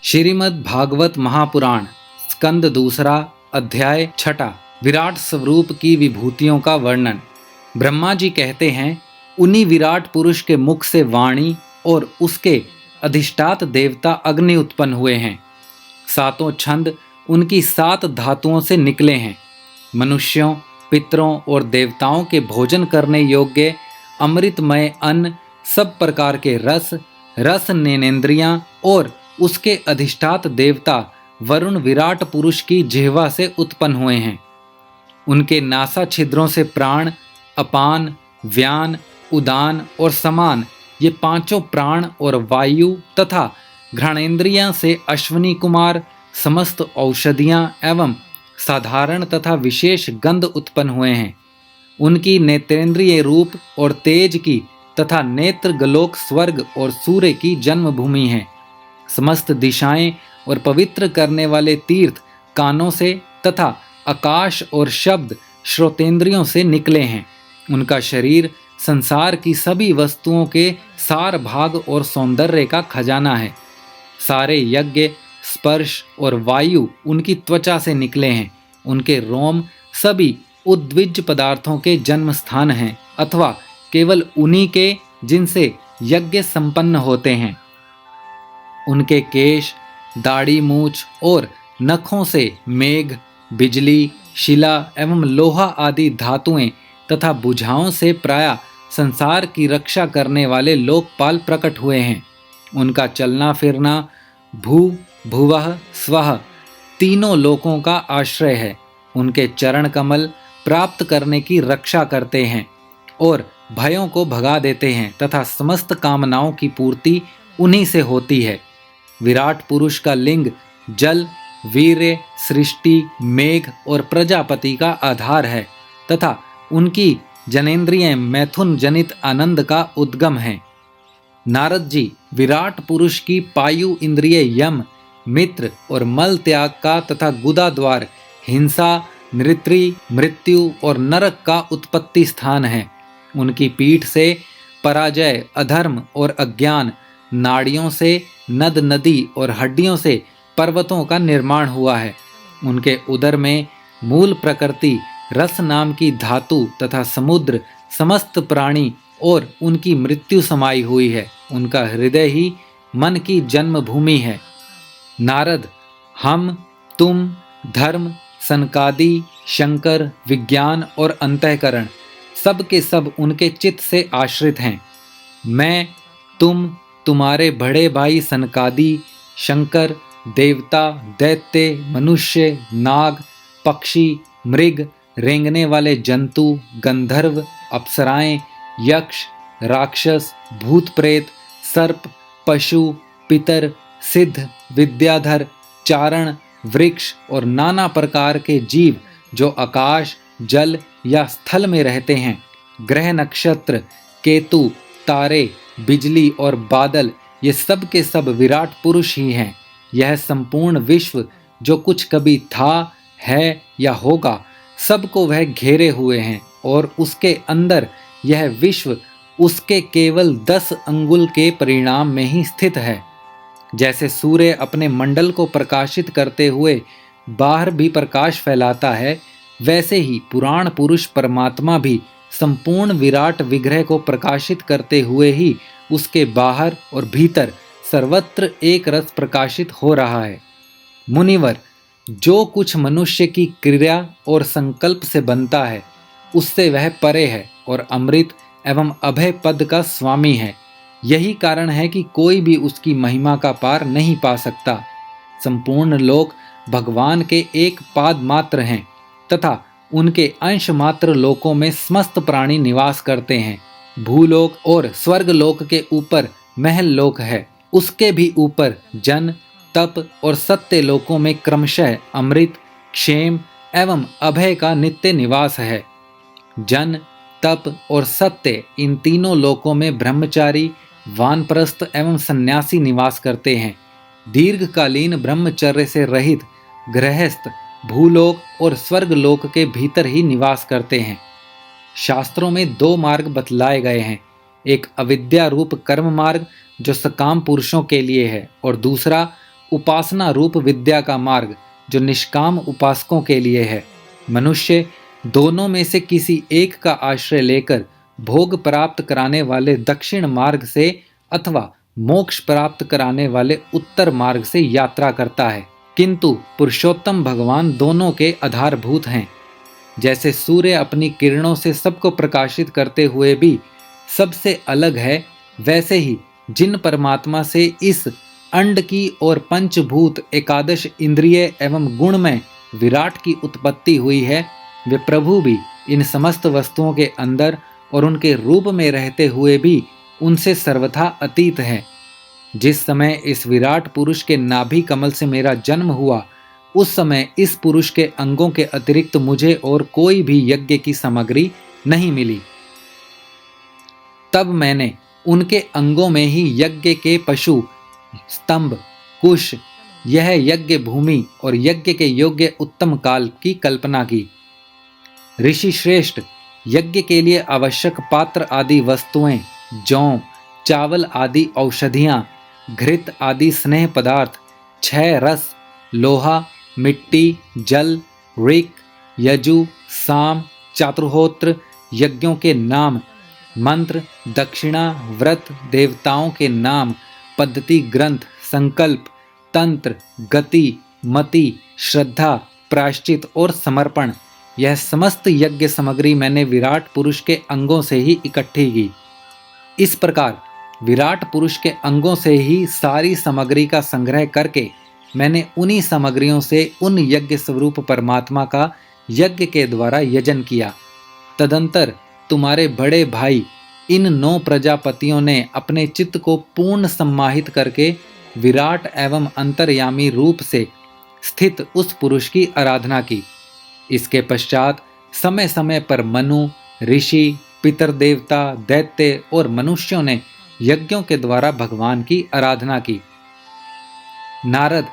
श्रीमद् भागवत महापुराण स्कंद दूसरा अध्याय छठा विराट स्वरूप की विभूतियों का वर्णन। ब्रह्मा जी कहते हैं, उन्हीं विराट पुरुष के मुख से वाणी और उसके अधिष्ठात देवता अग्नि उत्पन्न हुए हैं। सातों छंद उनकी 7 धातुओं से निकले हैं। मनुष्यों, पितरों और देवताओं के भोजन करने योग्य अमृतमय अन्न, सब प्रकार के रस नेनेन्द्रियां और उसके अधिष्ठात देवता वरुण विराट पुरुष की जिह्वा से उत्पन्न हुए हैं। उनके नासा छिद्रों से प्राण, अपान, व्यान, उदान और समान, ये 5 प्राण और वायु तथा घ्राणेन्द्रियां से अश्विनी कुमार, समस्त औषधियां एवं साधारण तथा विशेष गंध उत्पन्न हुए हैं। उनकी नेत्रेंद्रिय रूप और तेज की तथा नेत्र गलोक स्वर्ग और सूर्य की जन्मभूमि है। समस्त दिशाएं और पवित्र करने वाले तीर्थ कानों से तथा आकाश और शब्द श्रोतेंद्रियों से निकले हैं। उनका शरीर संसार की सभी वस्तुओं के सार भाग और सौंदर्य का खजाना है। सारे यज्ञ, स्पर्श और वायु उनकी त्वचा से निकले हैं। उनके रोम सभी उद्विज पदार्थों के जन्म स्थान हैं, अथवा केवल उन्हीं के जिनसे यज्ञ संपन्न होते हैं। उनके केश, दाढ़ी, मूछ और नखों से मेघ, बिजली, शिला एवं लोहा आदि धातुएं तथा भुजाओं से प्रायः संसार की रक्षा करने वाले लोकपाल प्रकट हुए हैं। उनका चलना फिरना भू, भुवः, स्वः तीनों लोकों का आश्रय है। उनके चरण कमल प्राप्त करने की रक्षा करते हैं और भयों को भगा देते हैं तथा समस्त कामनाओं की पूर्ति उन्हीं से होती है। विराट पुरुष का लिंग जल, वीर्य, सृष्टि, मेघ और प्रजापति का आधार है तथा उनकी जनेन्द्रियें मैथुन जनित आनंद का उद्गम है। नारद जी विराट पुरुष की पायु इंद्रिय यम, मित्र और मल त्याग का तथा गुदा द्वार हिंसा, नृत्री, मृत्यु और नरक का उत्पत्ति स्थान है। उनकी पीठ से पराजय, अधर्म और अज्ञान, नाड़ियों से नद नदी और हड्डियों से पर्वतों का निर्माण हुआ है। उनके उदर में मूल प्रकृति, रस नाम की धातु तथा समुद्र, समस्त प्राणी और उनकी मृत्यु समाई हुई है। उनका हृदय ही मन की जन्मभूमि है। नारद, हम, तुम, धर्म, सनकादि, शंकर, विज्ञान और अंतःकरण सब के सब उनके चित्त से आश्रित हैं। मैं, तुम, तुम्हारे बड़े भाई सनकादि, शंकर, देवता, दैत्य, मनुष्य, नाग, पक्षी, मृग, रेंगने वाले जंतु, गंधर्व, अप्सराएं, यक्ष, राक्षस, भूत प्रेत, सर्प, पशु, पितर, सिद्ध, विद्याधर, चारण, वृक्ष और नाना प्रकार के जीव जो आकाश, जल या स्थल में रहते हैं, ग्रह, नक्षत्र, केतु, तारे, बिजली और बादल, ये सब के सब विराट पुरुष ही हैं। यह संपूर्ण विश्व जो कुछ कभी था, है या होगा, सबको वह घेरे हुए हैं और उसके अंदर यह विश्व उसके केवल 10 अंगुल के परिणाम में ही स्थित है। जैसे सूर्य अपने मंडल को प्रकाशित करते हुए बाहर भी प्रकाश फैलाता है, वैसे ही पुराण पुरुष परमात्मा भी संपूर्ण विराट विग्रह को प्रकाशित करते हुए ही उसके बाहर और भीतर सर्वत्र एक रस प्रकाशित हो रहा है। मुनिवर, जो कुछ मनुष्य की क्रिया और संकल्प से बनता है, उससे वह परे है और अमृत एवं अभय पद का स्वामी है। यही कारण है कि कोई भी उसकी महिमा का पार नहीं पा सकता। संपूर्ण लोक भगवान के एक पाद मात्र हैं तथा उनके अंश मात्र लोकों में समस्त प्राणी निवास करते हैं। भूलोक और स्वर्ग लोक के ऊपर महल लोक है, उसके भी ऊपर जन, तप और सत्य लोकों में क्रमशः अमृत, क्षेम एवं अभय का नित्य निवास है। जन, तप और सत्य, इन तीनों लोकों में ब्रह्मचारी, वानप्रस्थ एवं सन्यासी निवास करते हैं। दीर्घकालीन ब्रह्मचर्य से रहित गृहस्थ भूलोक और स्वर्गलोक के भीतर ही निवास करते हैं। शास्त्रों में 2 मार्ग बतलाए गए हैं, एक अविद्या रूप कर्म मार्ग जो सकाम पुरुषों के लिए है, और दूसरा उपासना रूप विद्या का मार्ग जो निष्काम उपासकों के लिए है। मनुष्य दोनों में से किसी एक का आश्रय लेकर भोग प्राप्त कराने वाले दक्षिण मार्ग से अथवा मोक्ष प्राप्त कराने वाले उत्तर मार्ग से यात्रा करता है, किंतु पुरुषोत्तम भगवान दोनों के आधारभूत हैं। जैसे सूर्य अपनी किरणों से सबको प्रकाशित करते हुए भी सबसे अलग है, वैसे ही जिन परमात्मा से इस अंड की और पंचभूत एकादश इंद्रिय एवं गुणमय विराट की उत्पत्ति हुई है, वे प्रभु भी इन समस्त वस्तुओं के अंदर और उनके रूप में रहते हुए भी उनसे सर्वथा अतीत है। जिस समय इस विराट पुरुष के नाभि कमल से मेरा जन्म हुआ, उस समय इस पुरुष के अंगों के अतिरिक्त मुझे और कोई भी यज्ञ की सामग्री नहीं मिली। तब मैंने उनके अंगों में ही यज्ञ के पशु, स्तंभ, कुश, यह यज्ञ भूमि और यज्ञ के योग्य उत्तम काल की कल्पना की। ऋषि श्रेष्ठ, यज्ञ के लिए आवश्यक पात्र आदि वस्तुएं, जौ, चावल आदि औषधियां, घृत आदि स्नेह पदार्थ, 6 रस, लोहा, मिट्टी, जल, ऋक, यजु, साम, चातुर्होत्र, यज्ञों के नाम, मंत्र, दक्षिणा, व्रत, देवताओं के नाम, पद्धति, ग्रंथ, संकल्प, तंत्र, गति, मति, श्रद्धा, प्रायश्चित और समर्पण, यह समस्त यज्ञ सामग्री मैंने विराट पुरुष के अंगों से ही इकट्ठी की। इस प्रकार विराट पुरुष के अंगों से ही सारी सामग्री का संग्रह करके मैंने उन्हीं सामग्रियों से उन यज्ञ स्वरूप परमात्मा का यज्ञ के द्वारा यजन किया। तदंतर तुम्हारे बड़े भाई इन 9 प्रजापतियों ने अपने चित्त को पूर्ण सम्माहित करके विराट एवं अंतर्यामी रूप से स्थित उस पुरुष की आराधना की। इसके पश्चात समय समय पर मनु, ऋषि, पितर देवता, दैत्य और मनुष्यों ने यज्ञों के द्वारा भगवान की आराधना की। नारद,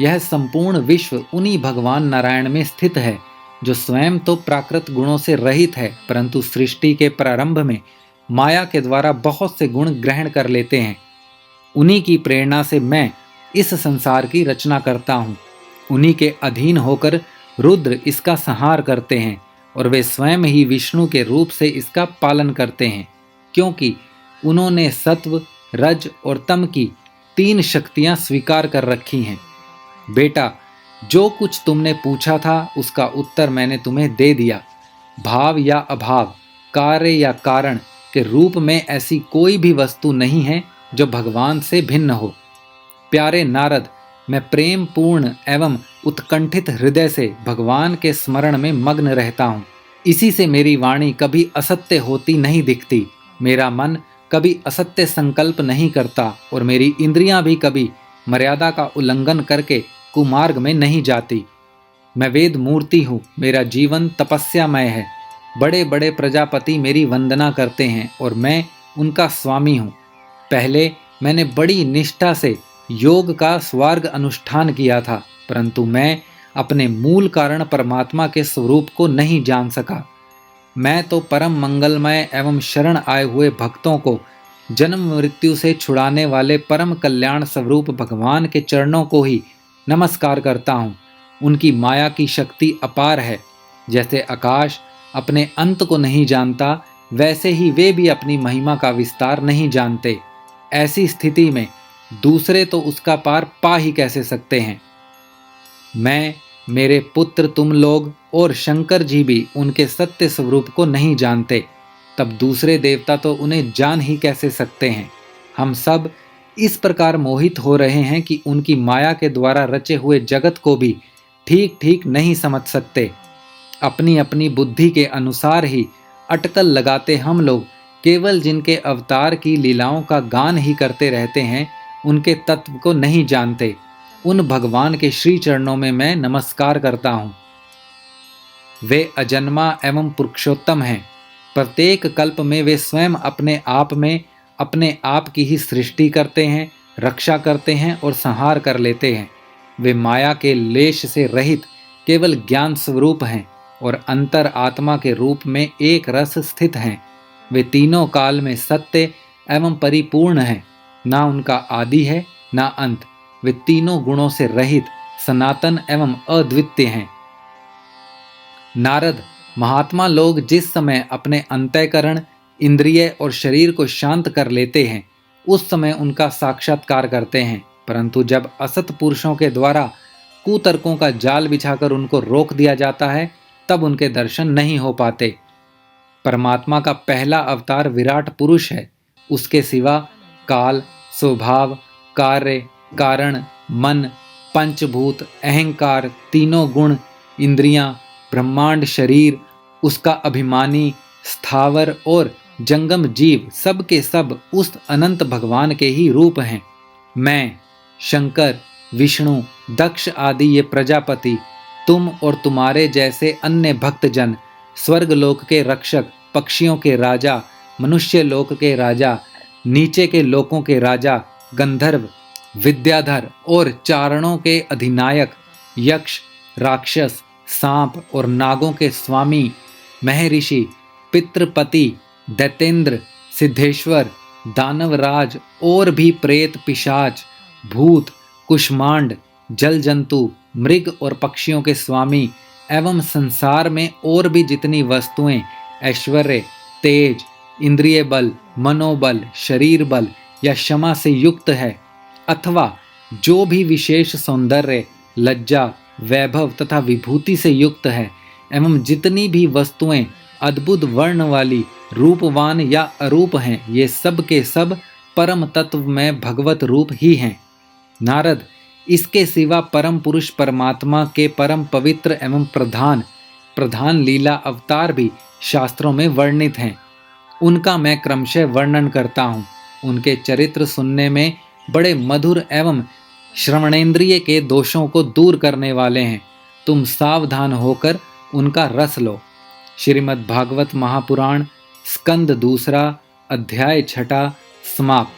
यह संपूर्ण विश्व उन्हीं भगवान नारायण में स्थित है, जो स्वयं तो प्राकृत गुणों से रहित है, परंतु सृष्टि के प्रारंभ में माया के द्वारा बहुत से गुण ग्रहण कर लेते हैं। उन्हीं की प्रेरणा से मैं इस संसार की रचना करता हूँ। उन्हीं के अधीन होकर रुद्र इसका संहार करते हैं और वे स्वयं ही विष्णु के रूप से इसका पालन करते हैं, क्योंकि उन्होंने सत्व, रज और तम की 3 शक्तियां स्वीकार कर रखी हैं। बेटा, जो कुछ तुमने पूछा था उसका उत्तर मैंने तुम्हें दे दिया। भाव या अभाव, कार्य या कारण के रूप में ऐसी कोई भी वस्तु नहीं है जो भगवान से भिन्न हो। प्यारे नारद, मैं प्रेम पूर्ण एवं उत्कंठित हृदय से भगवान के स्मरण में मग्न रहता हूँ। इसी से मेरी वाणी कभी असत्य होती नहीं दिखती, मेरा मन कभी असत्य संकल्प नहीं करता और मेरी इंद्रियां भी कभी मर्यादा का उल्लंघन करके कुमार्ग में नहीं जाती। मैं वेद मूर्ति हूँ, मेरा जीवन तपस्यामय है। बड़े बड़े प्रजापति मेरी वंदना करते हैं और मैं उनका स्वामी हूँ। पहले मैंने बड़ी निष्ठा से योग का स्वर्ग अनुष्ठान किया था, परंतु मैं अपने मूल कारण परमात्मा के स्वरूप को नहीं जान सका। मैं तो परम मंगलमय एवं शरण आए हुए भक्तों को जन्म मृत्यु से छुड़ाने वाले परम कल्याण स्वरूप भगवान के चरणों को ही नमस्कार करता हूँ। उनकी माया की शक्ति अपार है। जैसे आकाश अपने अंत को नहीं जानता, वैसे ही वे भी अपनी महिमा का विस्तार नहीं जानते। ऐसी स्थिति में दूसरे तो उसका पार पा ही कैसे सकते हैं। मैं, मेरे पुत्र, तुम लोग और शंकर जी भी उनके सत्य स्वरूप को नहीं जानते, तब दूसरे देवता तो उन्हें जान ही कैसे सकते हैं। हम सब इस प्रकार मोहित हो रहे हैं कि उनकी माया के द्वारा रचे हुए जगत को भी ठीक ठीक नहीं समझ सकते। अपनी अपनी बुद्धि के अनुसार ही अटकल लगाते हम लोग केवल जिनके अवतार की लीलाओं का गान ही करते रहते हैं, उनके तत्व को नहीं जानते। उन भगवान के श्री चरणों में मैं नमस्कार करता हूँ। वे अजन्मा एवं पुरुषोत्तम हैं। प्रत्येक कल्प में वे स्वयं अपने आप में अपने आप की ही सृष्टि करते हैं, रक्षा करते हैं और संहार कर लेते हैं। वे माया के लेश से रहित केवल ज्ञान स्वरूप हैं और अंतर आत्मा के रूप में एक रस स्थित हैं। वे तीनों काल में सत्य एवं परिपूर्ण हैं, ना उनका आदि है ना अंत। वे तीनों गुणों से रहित सनातन एवं अद्वितीय हैं। नारद, महात्मा लोग जिस समय अपने अंतःकरण, इंद्रिय और शरीर को शांत कर लेते हैं, उस समय उनका साक्षात्कार करते हैं, परंतु जब असत पुरुषों के द्वारा कुतर्कों का जाल बिछाकर उनको रोक दिया जाता है, तब उनके दर्शन नहीं हो पाते। परमात्मा का पहला अवतार विराट पुरुष है। उसके सिवा काल, स्वभाव, कार्य, कारण, मन, पंचभूत, अहंकार, तीनों गुण, इंद्रियां, ब्रह्मांड, शरीर, उसका अभिमानी, स्थावर और जंगम जीव सब के सब उस अनंत भगवान के ही रूप हैं। मैं, शंकर, विष्णु, दक्ष आदि ये प्रजापति, तुम और तुम्हारे जैसे अन्य भक्तजन, स्वर्गलोक के रक्षक, पक्षियों के राजा, मनुष्य लोक के राजा, नीचे के लोकों के राजा, गंधर्व, विद्याधर और चारणों के अधिनायक, यक्ष, राक्षस, सांप और नागों के स्वामी, महर्षि, पितृपति, दैतेंद्र, सिद्धेश्वर, दानवराज और भी प्रेत, पिशाच, भूत, कुष्मांड, जल जंतु, मृग और पक्षियों के स्वामी एवं संसार में और भी जितनी वस्तुएं ऐश्वर्य, तेज, इंद्रिय बल, मनोबल, शरीर बल या क्षमा से युक्त है, अथवा जो भी विशेष सौंदर्य, लज्जा, वैभव तथा विभूति से युक्त है, एवं जितनी भी वस्तुएं अद्भुत वर्ण वाली, रूपवान या अरूप हैं, ये सब के सब परम तत्व में भगवत रूप ही हैं। नारद, इसके सिवा परम पुरुष परमात्मा के परम पवित्र एवं प्रधान लीला अवतार भी शास्त्रों में वर्णित हैं। उनका मैं क्रमशः वर्णन करता हूँ। उनके चरित्र सुनने में बड़े मधुर एवं श्रवणेंद्रिय के दोषों को दूर करने वाले हैं। तुम सावधान होकर उनका रस लो। श्रीमद् भागवत महापुराण, स्कंद दूसरा, अध्याय छठा, समाप्त।